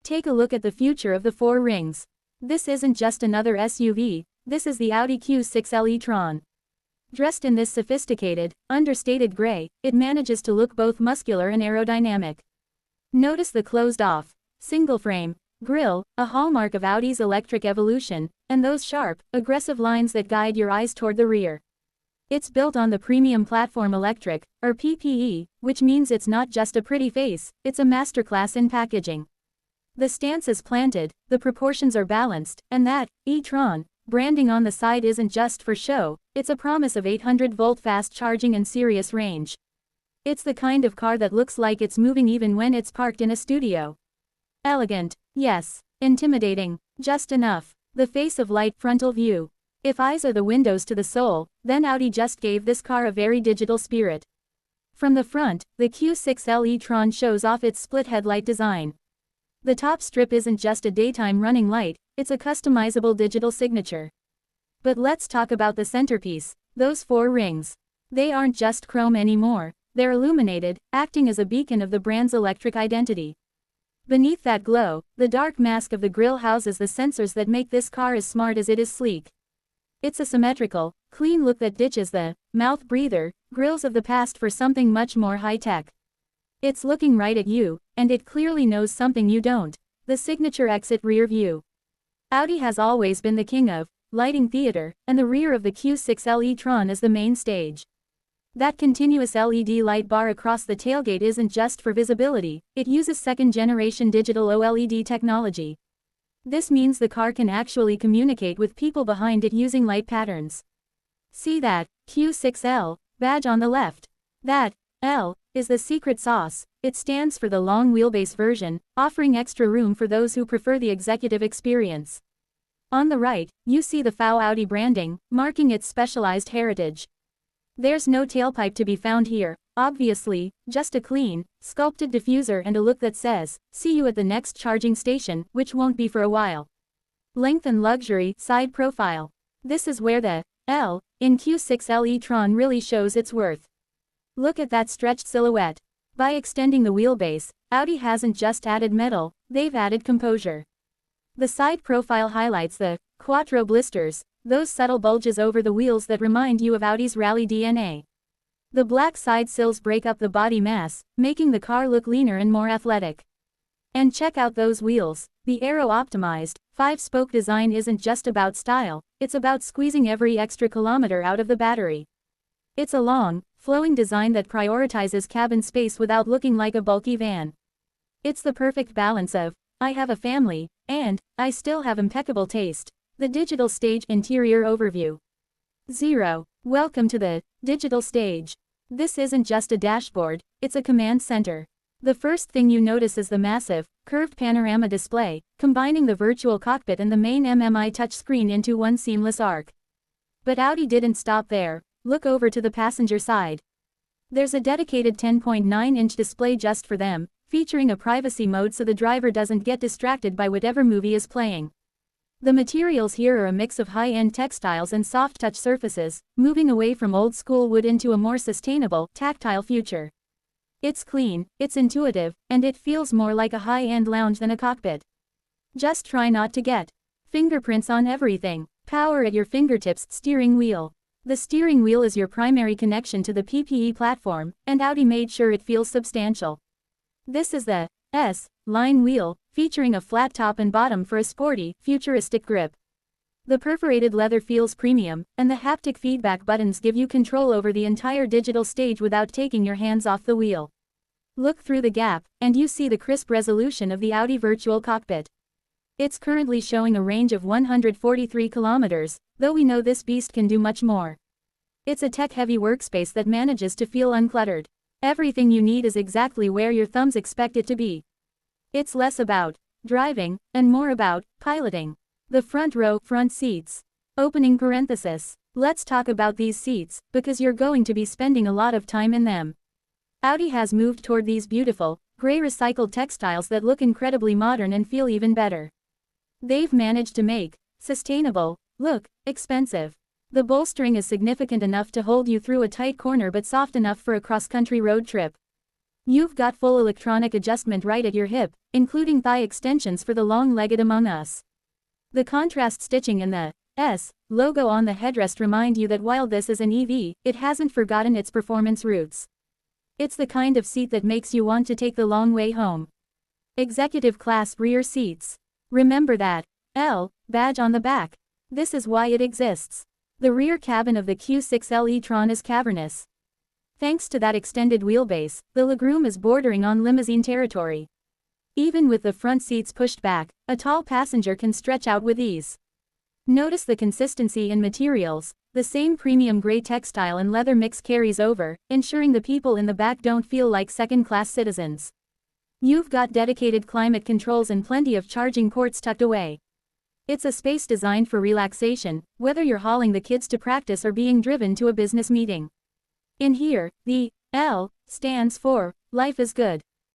Take a look at the future of the four rings. This isn't just another SUV, this is the Audi Q6 e-tron. Dressed in this sophisticated, understated gray, it manages to look both muscular and aerodynamic. Notice the closed-off, single-frame grille, a hallmark of Audi's electric evolution, and those sharp, aggressive lines that guide your eyes toward the rear. It's built on the Premium Platform Electric, or PPE, which means it's not just a pretty face, it's a masterclass in packaging. The stance is planted, the proportions are balanced, and that e-tron branding on the side isn't just for show, it's a promise of 800-volt fast charging and serious range. It's the kind of car that looks like it's moving even when it's parked in a studio. Elegant, yes. Intimidating, just enough. The face of light frontal view. If eyes are the windows to the soul, then Audi just gave this car a very digital spirit. From the front, the Q6 e-tron shows off its split headlight design. The top strip isn't just a daytime running light, it's a customizable digital signature. But let's talk about the centerpiece, those four rings. They aren't just chrome anymore, they're illuminated, acting as a beacon of the brand's electric identity. Beneath that glow, the dark mask of the grille houses the sensors that make this car as smart as it is sleek. It's a symmetrical, clean look that ditches the mouth breather grilles of the past for something much more high-tech. It's looking right at you, and it clearly knows something you don't. The signature exit rear view. Audi has always been the king of lighting theater, and the rear of the Q6 e-tron is the main stage. That continuous LED light bar across the tailgate isn't just for visibility, it uses second-generation digital OLED technology. This means the car can actually communicate with people behind it using light patterns. See that Q6L badge on the left? That L is the secret sauce. It stands for the long wheelbase version, offering extra room for those who prefer the executive experience. On the right, you see the FAW Audi branding, marking its specialized heritage. There's no tailpipe to be found here, obviously, just a clean, sculpted diffuser and a look that says, "See you at the next charging station," which won't be for a while. Length and luxury, side profile. This is where the L in Q6 e-tron really shows its worth. Look at that stretched silhouette. By extending the wheelbase, Audi hasn't just added metal, they've added composure. The side profile highlights the quattro blisters, those subtle bulges over the wheels that remind you of Audi's rally DNA. The black side sills break up the body mass, making the car look leaner and more athletic. And check out those wheels. The aero-optimized, 5-spoke design isn't just about style, it's about squeezing every extra kilometer out of the battery. It's a long, flowing design that prioritizes cabin space without looking like a bulky van. It's the perfect balance of, I have a family, and, I still have impeccable taste. The digital stage interior overview. 0. Welcome to the digital stage. This isn't just a dashboard, it's a command center. The first thing you notice is the massive, curved panorama display, combining the virtual cockpit and the main MMI touchscreen into one seamless arc. But Audi didn't stop there. Look over to the passenger side. There's a dedicated 10.9-inch display just for them, featuring a privacy mode so the driver doesn't get distracted by whatever movie is playing. The materials here are a mix of high-end textiles and soft-touch surfaces, moving away from old-school wood into a more sustainable, tactile future. It's clean, it's intuitive, and it feels more like a high-end lounge than a cockpit. Just try not to get fingerprints on everything. Power at your fingertips. Steering wheel. The steering wheel is your primary connection to the PPE platform, and Audi made sure it feels substantial. This is the S-line wheel, featuring a flat top and bottom for a sporty, futuristic grip. The perforated leather feels premium, and the haptic feedback buttons give you control over the entire digital stage without taking your hands off the wheel. Look through the gap, and you see the crisp resolution of the Audi Virtual Cockpit. It's currently showing a range of 143 kilometers, though we know this beast can do much more. It's a tech-heavy workspace that manages to feel uncluttered. Everything you need is exactly where your thumbs expect it to be. It's less about driving, and more about piloting. The front row, front seats. Opening parenthesis. Let's talk about these seats, because you're going to be spending a lot of time in them. Audi has moved toward these beautiful, gray recycled textiles that look incredibly modern and feel even better. They've managed to make sustainable look expensive. The bolstering is significant enough to hold you through a tight corner but soft enough for a cross-country road trip. You've got full electronic adjustment right at your hip, including thigh extensions for the long-legged among us. The contrast stitching and the S logo on the headrest remind you that while this is an EV, it hasn't forgotten its performance roots. It's the kind of seat that makes you want to take the long way home. Executive class rear seats. Remember that L badge on the back. This is why it exists. The rear cabin of the Q6L e-tron is cavernous. Thanks to that extended wheelbase, the legroom is bordering on limousine territory. Even with the front seats pushed back, a tall passenger can stretch out with ease. Notice the consistency in materials. The same premium gray textile and leather mix carries over, ensuring the people in the back don't feel like second-class citizens. You've got dedicated climate controls and plenty of charging ports tucked away. It's a space designed for relaxation, whether you're hauling the kids to practice or being driven to a business meeting. In here, the L stands for life is good.